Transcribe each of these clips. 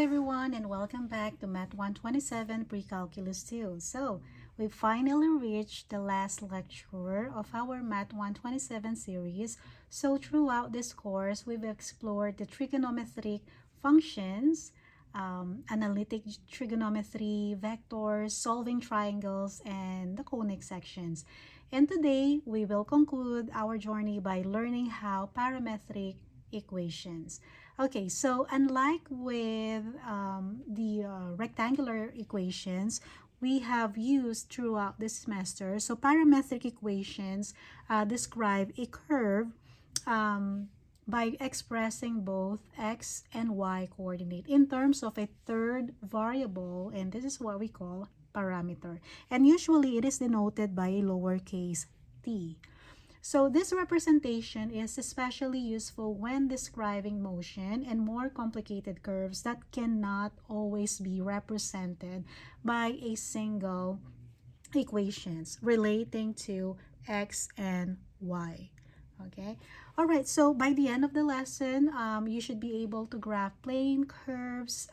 everyone, and welcome back to Math 127 Pre-Calculus 2. So, we finally reached the last lecture of our Math 127 series. So, throughout this course, we've explored the trigonometric functions, analytic trigonometry, vectors, solving triangles, and the conic sections. And today, we will conclude our journey by learning how parametric equations. Okay, so unlike with the rectangular equations, we have used throughout this semester. So parametric equations describe a curve um, by expressing both x and y coordinate in terms of a third variable, and this is what we call parameter. And usually it is denoted by a lowercase t. So this representation is especially useful when describing motion and more complicated curves that cannot always be represented by a single equations relating to x and y. Okay, all right, so by the end of the lesson, you should be able to graph plane curves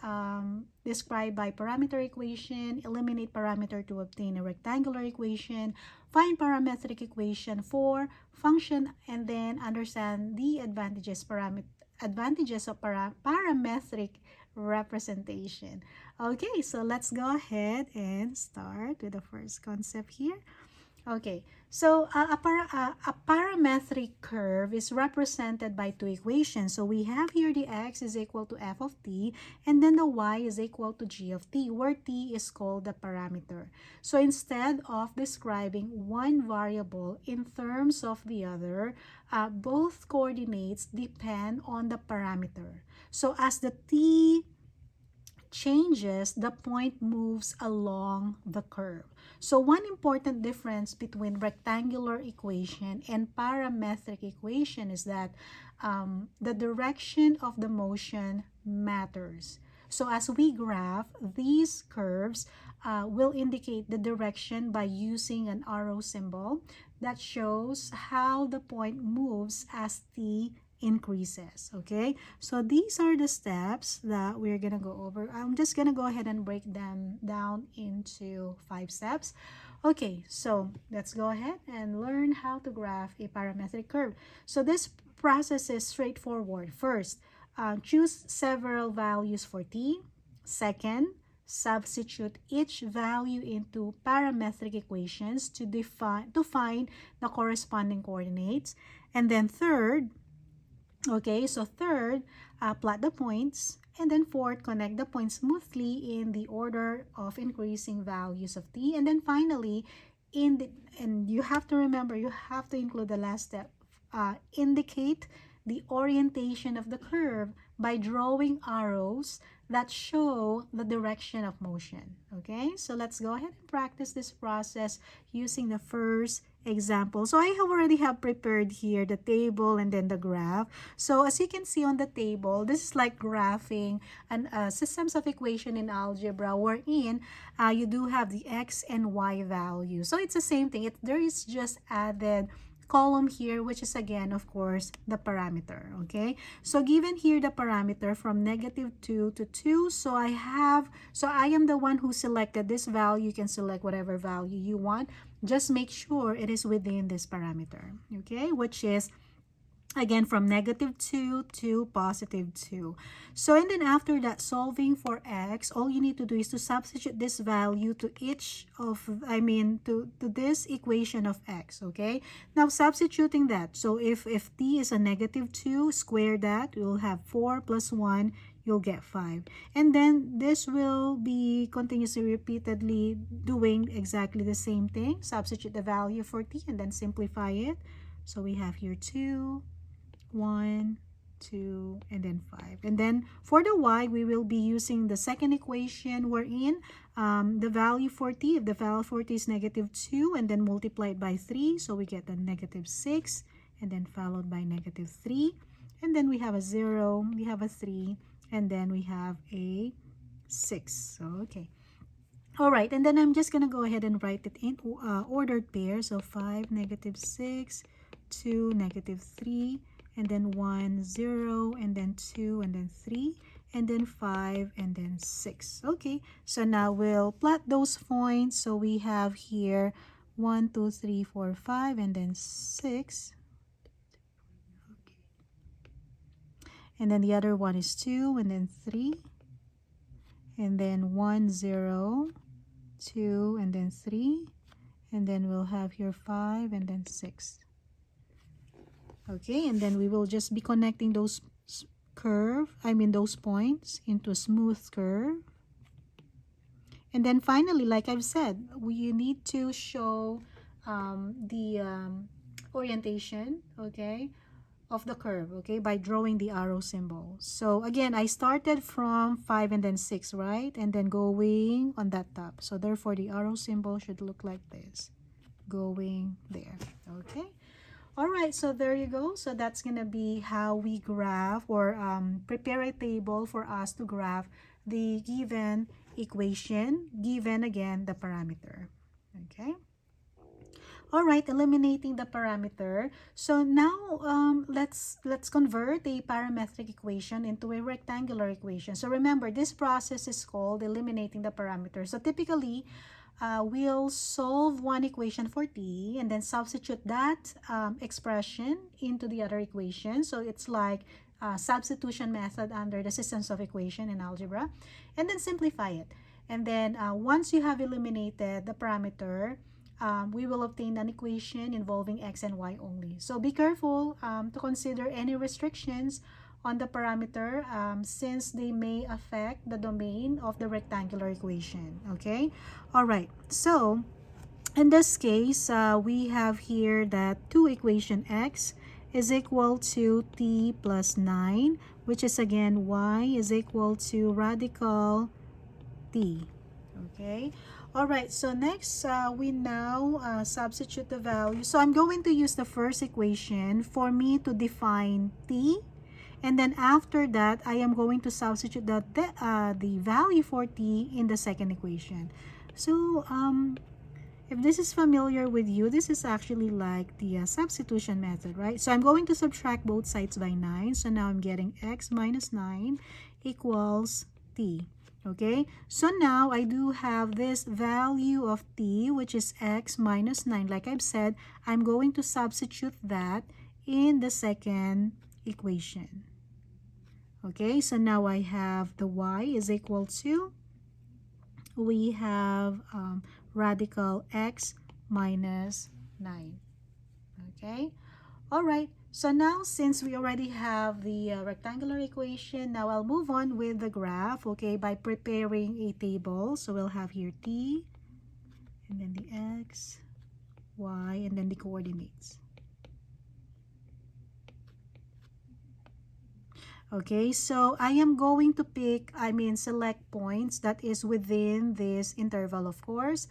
described by parameter equation, eliminate parameter to obtain a rectangular equation, find parametric equation for function, and then understand the advantages of parametric representation. Okay, so let's go ahead and start with the first concept here. Okay, so a parametric curve is represented by two equations. So we have here the x is equal to f of t, and then the y is equal to g of t, where t is called the parameter. So instead of describing one variable in terms of the other, both coordinates depend on the parameter. So as the t changes, the point moves along the curve. So one important difference between rectangular equation and parametric equation is that the direction of the motion matters. So as we graph, these curves will indicate the direction by using an arrow symbol that shows how the point moves as t increases. Okay, so these are the steps that we're gonna go over. I'm just gonna go ahead and break them down into 5 steps. Okay, so let's go ahead and learn how to graph a parametric curve. So this process is straightforward. First, choose several values for t. Second, substitute each value into parametric equations to find the corresponding coordinates. And then third, okay, so third, plot the points. And then fourth, connect the points smoothly in the order of increasing values of t. And then finally, and you have to remember, you have to include the last step, indicate the orientation of the curve by drawing arrows that show the direction of motion. Okay, so let's go ahead and practice this process using the first example. So I already have prepared here the table and then the graph. So as you can see on the table, this is like graphing and systems of equation in algebra, wherein you do have the x and y value. So it's the same thing. There is just added column here, which is again, of course, the parameter. Okay, so given here the parameter from -2 to 2, so I am the one who selected this value. You can select whatever value you want. Just make sure it is within this parameter, okay, which is again from -2 to +2. So and then after that, solving for x, all you need to do is to substitute this value to to this equation of x. Okay, now substituting that, so if t is a -2, square that, you'll have 4 plus 1, you'll get 5. And then this will be continuously repeatedly doing exactly the same thing. Substitute the value for t and then simplify it. So we have here 2, 1, 2, and then 5. And then for the y, we will be using the second equation wherein the value for t, if the value for t is -2, and then multiplied by 3, so we get the -6, and then followed by -3, and then we have a 0, we have a 3, and then we have a 6. So okay, all right, and then I'm just gonna go ahead and write it in ordered pairs. So 5, -6, 2, -3, and then 1, 0, and then 2, and then 3, and then 5, and then 6. Okay, so now we'll plot those points. So we have here 1, 2, 3, 4, 5, and then 6. Okay. And then the other one is 2, and then 3, and then 1, 0, 2, and then 3, and then we'll have here 5, and then 6. Okay, and then we will just be connecting those those points into a smooth curve. And then finally, like I've said, we need to show the orientation, okay, of the curve, okay, by drawing the arrow symbol. So again, I started from 5 and then 6, right? And then going on that top. So therefore, the arrow symbol should look like this, going there, okay? All right, so there you go. So that's going to be how we graph or prepare a table for us to graph the given equation, given again the parameter. Okay. All right, eliminating the parameter. So now let's convert a parametric equation into a rectangular equation. So remember, this process is called eliminating the parameter. So typically, we'll solve one equation for t and then substitute that expression into the other equation. So it's like substitution method under the systems of equation in algebra, and then simplify it. And then once you have eliminated the parameter, we will obtain an equation involving x and y only. So be careful to consider any restrictions on the parameter since they may affect the domain of the rectangular equation. Okay, all right, so in this case we have here that 2 equation x is equal to t plus 9, which is again y is equal to radical t. Okay, all right, so next we now substitute the value. So I'm going to use the first equation for me to define t. And then after that, I am going to substitute the value for t in the second equation. So if this is familiar with you, this is actually like the substitution method, right? So I'm going to subtract both sides by 9. So now I'm getting x minus 9 equals t. Okay, so now I do have this value of t, which is x minus 9. Like I've said, I'm going to substitute that in the second equation. Okay, so now I have the y is equal to, we have radical x minus 9. Okay, all right. So now since we already have the rectangular equation, now I'll move on with the graph, okay, by preparing a table. So we'll have here t, and then the x, y, and then the coordinates. Okay, so I am going to select points that is within this interval, of course.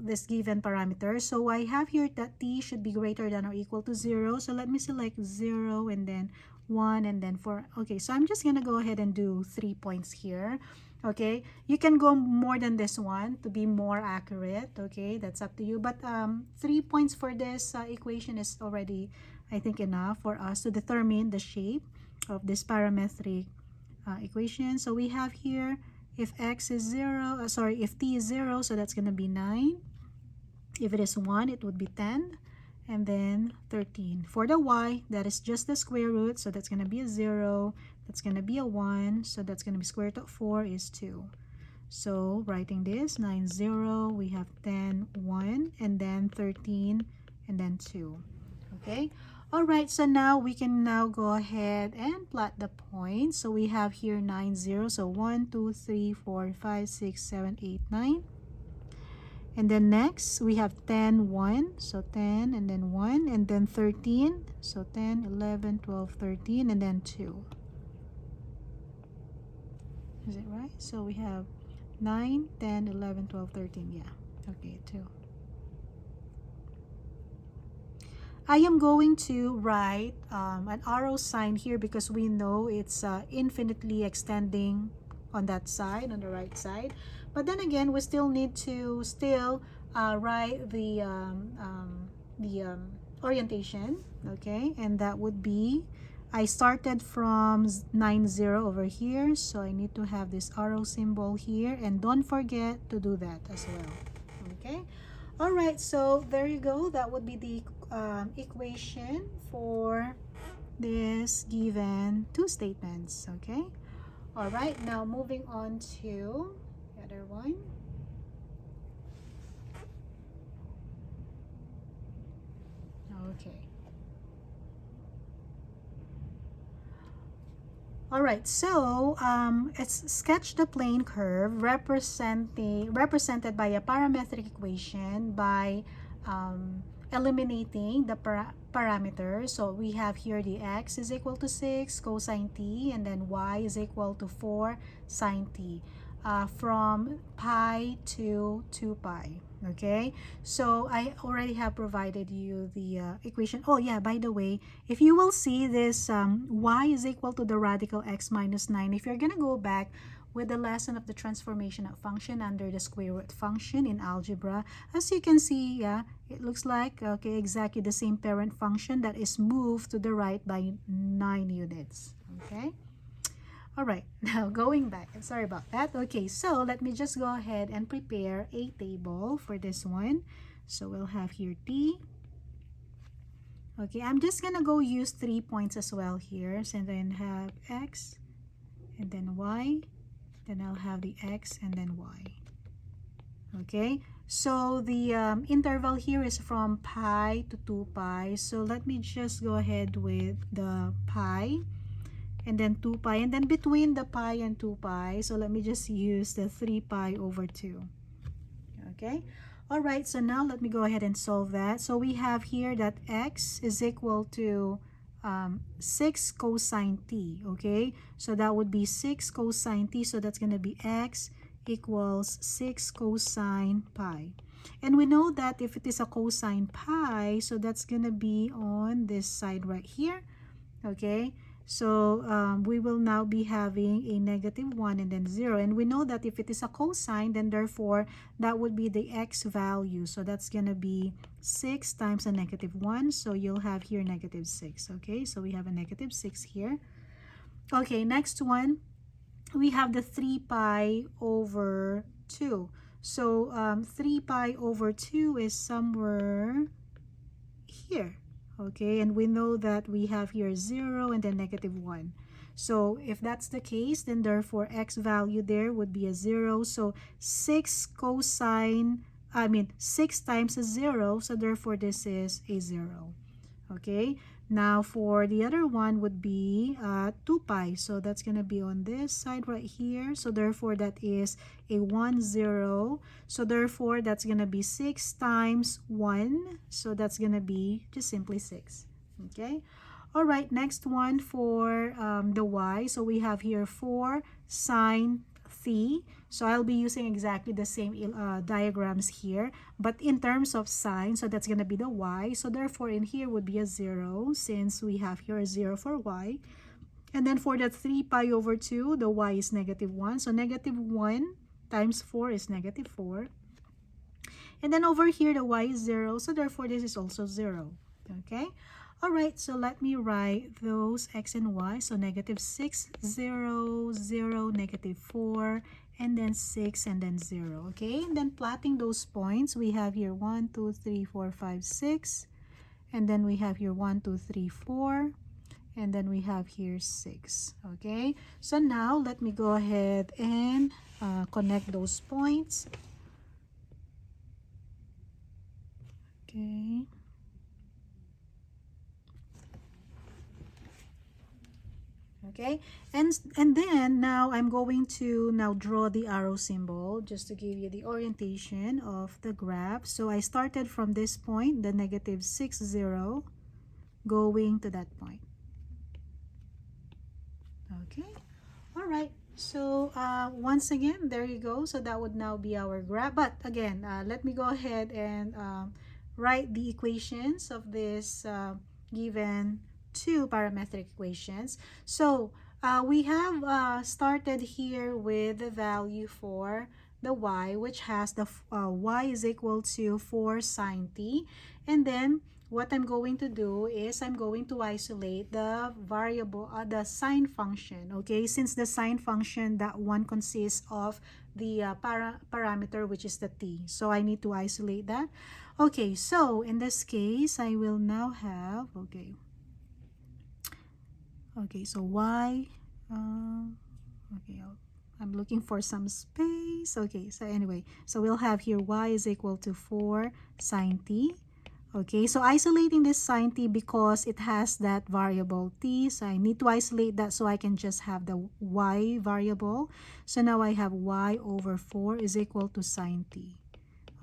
This given parameter. So I have here that t should be greater than or equal to 0. So let me select 0 and then 1 and then 4. Okay, so I'm just going to go ahead and do 3 points here. Okay, you can go more than this one to be more accurate. Okay, that's up to you. But 3 points for this equation is already, I think, enough for us to determine the shape of this parametric equation. So we have here, if x is 0, if t is 0, so that's going to be 9. If it is 1, it would be 10, and then 13. For the y, that is just the square root, so that's going to be a 0, that's going to be a 1, so that's going to be square root of 4 is 2. So writing this, 9, 0, we have 10, 1, and then 13, and then 2. Okay. All right, so now we can now go ahead and plot the points. So we have here 9, 0. So 1, 2, 3, 4, 5, 6, 7, 8, 9. And then next, we have 10, 1. So 10, and then 1. And then 13. So 10, 11, 12, 13, and then 2. Is it right? So we have 9, 10, 11, 12, 13. Yeah. Okay, 2. I am going to write an arrow sign here because we know it's infinitely extending on that side, on the right side. But then again, we still need to write the orientation, okay? And that would be I started from 90 over here, so I need to have this arrow symbol here, and don't forget to do that as well. Okay, all right, so there you go. That would be the equation for this given two statements. Okay, all right, now moving on to the other one. Okay. Alright, so it's sketch the plane curve represented by a parametric equation by eliminating the parameters. So we have here the x is equal to 6 cosine t, and then y is equal to 4 sine t, from pi to 2 pi. Okay, so I already have provided you the equation. Oh yeah, by the way, if you will see this y is equal to the radical x minus 9, if you're gonna go back with the lesson of the transformation of function under the square root function in algebra, as you can see, yeah, it looks like, okay, exactly the same parent function that is moved to the right by 9 units. Okay, all right, now going back, I'm sorry about that. Okay, so let me just go ahead and prepare a table for this one. So we'll have here t. Okay, I'm just gonna go use 3 points as well here, and then have x and then y, then I'll have the x and then y. Okay, so the interval here is from pi to 2 pi, so let me just go ahead with the pi and then 2 pi, and then between the pi and 2 pi, so let me just use the 3 pi over 2. Okay, all right, so now let me go ahead and solve that. So we have here that x is equal to 6 cosine t. Okay, so that would be 6 cosine t, so that's going to be x equals 6 cosine pi. And we know that if it is a cosine pi, so that's going to be on this side right here. Okay, so we will now be having a negative 1 and then 0. And we know that if it is a cosine, then therefore that would be the x value. So that's going to be 6 times a negative 1. So you'll have here negative 6. Okay, so we have a negative 6 here. Okay, next one, we have the 3 pi over 2. So 3 pi over 2 is somewhere here. Okay, and we know that we have here 0 and then negative 1. So if that's the case, then therefore x value there would be a 0. So 6 times a 0, so therefore this is a 0. Okay, now for the other one would be 2 pi. So that's going to be on this side right here. So therefore that is a 1, 0. So therefore that's going to be 6 times 1. So that's going to be just simply 6. Okay. All right, next one for the y. So we have here 4 sine t. So I'll be using exactly the same diagrams here, but in terms of sine, so that's going to be the y. So therefore in here would be a 0, since we have here a 0 for y. And then for the 3 pi over 2, the y is negative 1. So negative 1 times 4 is negative 4. And then over here, the y is 0. So therefore this is also 0. Okay. All right, so let me write those x and y. So negative 6, 0, 0, negative 4, and then 6, and then 0. Okay, and then plotting those points, we have here 1, 2, 3, 4, 5, 6. And then we have here 1, 2, 3, 4. And then we have here 6. Okay, so now let me go ahead and connect those points. Okay. Okay, and then now I'm going to now draw the arrow symbol just to give you the orientation of the graph. So I started from this point, the negative 6, 0, going to that point. Okay, all right, so once again, there you go. So that would now be our graph. But again, let me go ahead and write the equations of this given two parametric equations. So we have started here with the value for the y, which has the y is equal to 4 sine t, and then what I'm going to do is I'm going to isolate the variable, the sine function, okay? Since the sine function, that one consists of the parameter, which is the t. So I need to isolate that. Okay, so in this case, I will now have, okay, so y, okay, I'm looking for some space. Okay, so anyway, so we'll have here y is equal to 4 sine t. Okay, so isolating this sine t because it has that variable t, so I need to isolate that so I can just have the y variable. So now I have y over 4 is equal to sine t.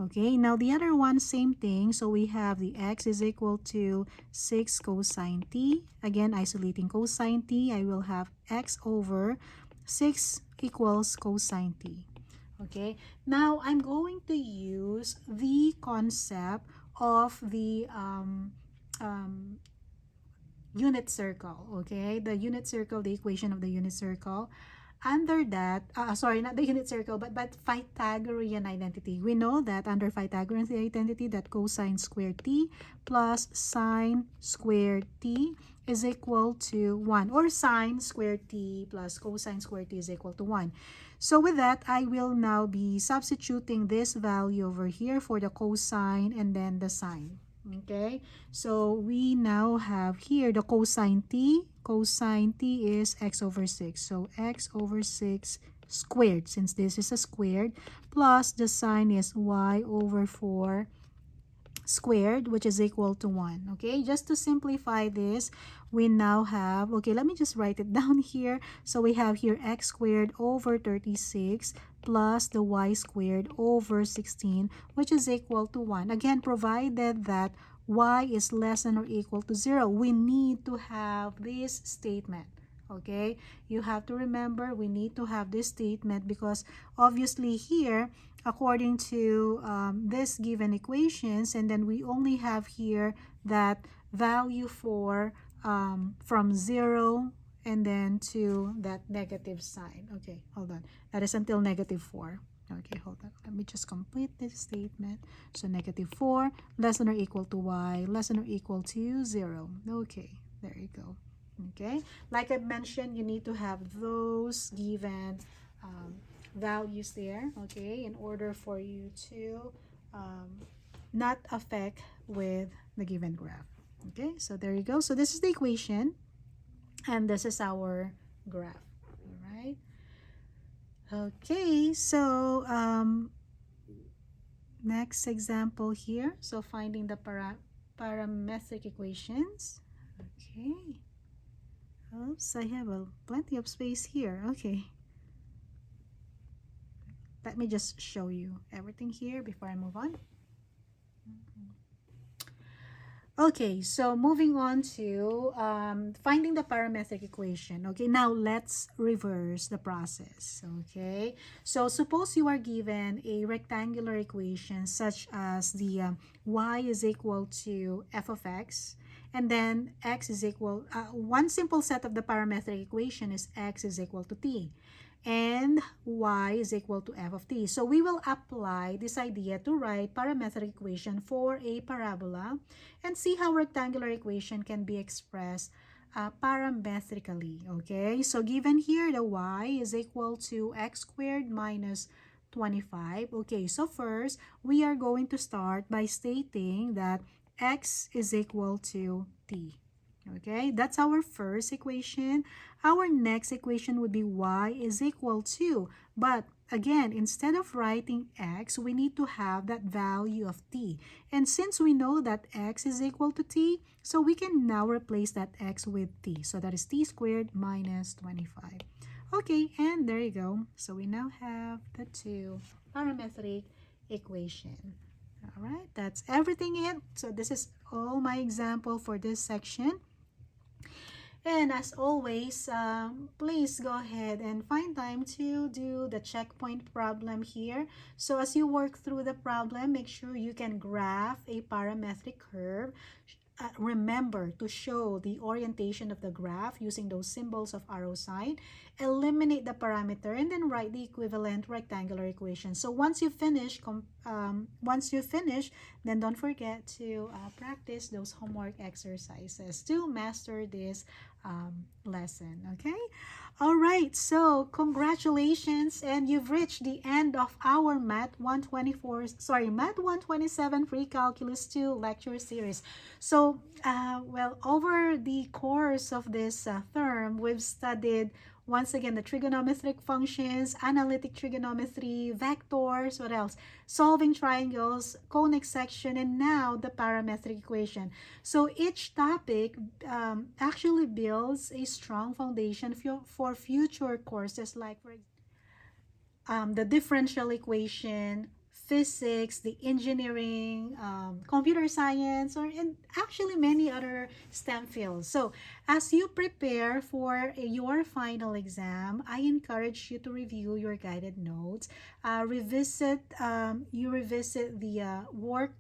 Okay, now the other one, same thing. So we have the x is equal to 6 cosine t. Again, isolating cosine t, I will have x over 6 equals cosine t. Okay, now I'm going to use the concept of the unit circle. Okay, the unit circle, the equation of the unit circle. Under that, sorry, not the unit circle, but Pythagorean identity. We know that under Pythagorean identity that cosine squared t plus sine squared t is equal to 1, or sine squared t plus cosine squared t is equal to 1. So with that, I will now be substituting this value over here for the cosine and then the sine. Okay, so we now have here the cosine t. Cosine t is x over 6. So x over 6 squared, since this is a squared, plus the sine is y over 4 squared, which is equal to 1. Okay, just to simplify this, we now have, okay, let me just write it down here. So we have here x squared over 36 plus the y squared over 16, which is equal to 1. Again, provided that y is less than or equal to 0, we need to have this statement. Okay, you have to remember we need to have this statement because obviously here, according to this given equations, and then we only have here that value for from 0 and then to that negative sign. Okay, hold on, that is until negative 4. Okay, hold on, let me just complete this statement. So negative 4 less than or equal to y less than or equal to 0. Okay, there you go. Okay, like I mentioned, you need to have those given values there, okay, in order for you to not affect with the given graph. Okay, so there you go. So this is the equation and this is our graph. All right, okay, so next example here, so finding the parametric equations. Okay, oops, I have plenty of space here. Okay, let me just show you everything here before I move on. Okay, so moving on to finding the parametric equation. Okay, now let's reverse the process. Okay, so suppose you are given a rectangular equation such as the y is equal to f of x, and then x is equal, one simple set of the parametric equation is x is equal to t, and y is equal to f of t. So we will apply this idea to write parametric equation for a parabola and see how rectangular equation can be expressed parametrically. Okay, so given here the y is equal to x squared minus 25. Okay, so first we are going to start by stating that x is equal to t. Okay, that's our first equation. Our next equation would be y is equal to, but again, instead of writing x, we need to have that value of t. And since we know that x is equal to t, so we can now replace that x with t. So that is t squared minus 25. Okay, and there you go. So we now have the two parametric equation. All right, that's everything in. So this is all my example for this section. And as always, please go ahead and find time to do the checkpoint problem here. So as you work through the problem, make sure you can graph a parametric curve remember to show the orientation of the graph using those symbols of arrow sign, eliminate the parameter, and then write the equivalent rectangular equation. So once you finish, then don't forget to practice those homework exercises to master this lesson. Okay. All right, so congratulations, and you've reached the end of our Math 127 Pre-Calculus 2 lecture series. So, well, over the course of this term, we've studied once again the trigonometric functions, analytic trigonometry, vectors, what else? Solving triangles, conic section, and now the parametric equation. So each topic actually builds a strong foundation for future courses like for the differential equation, physics, the engineering, computer science, or and actually many other STEM fields. So as you prepare for your final exam, I encourage you to review your guided notes, revisit the work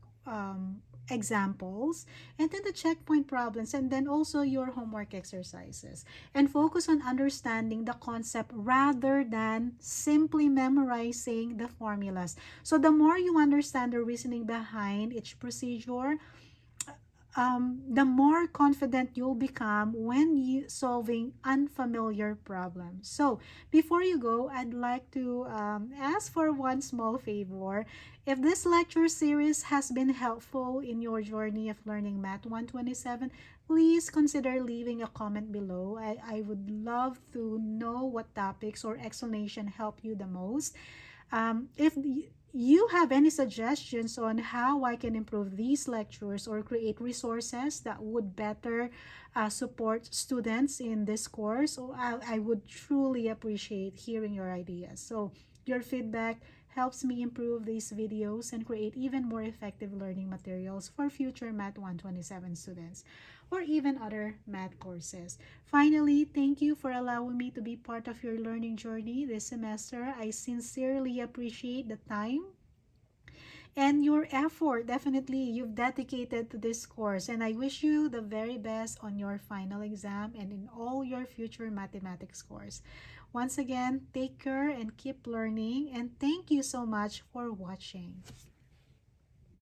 examples, and then the checkpoint problems, and then also your homework exercises, and focus on understanding the concept rather than simply memorizing the formulas. So the more you understand the reasoning behind each procedure, the more confident you'll become when you solving unfamiliar problems. So before you go, I'd like to ask for one small favor. If this lecture series has been helpful in your journey of learning Math 127, please consider leaving a comment below. I would love to know what topics or explanation help you the most. If you have any suggestions on how I can improve these lectures or create resources that would better support students in this course, so I would truly appreciate hearing your ideas. So your feedback helps me improve these videos and create even more effective learning materials for future Math 127 students or even other math courses. Finally, thank you for allowing me to be part of your learning journey this semester. I sincerely appreciate the time and your effort. Definitely you've dedicated to this course, and I wish you the very best on your final exam and in all your future mathematics course. Once again, take care and keep learning, and thank you so much for watching.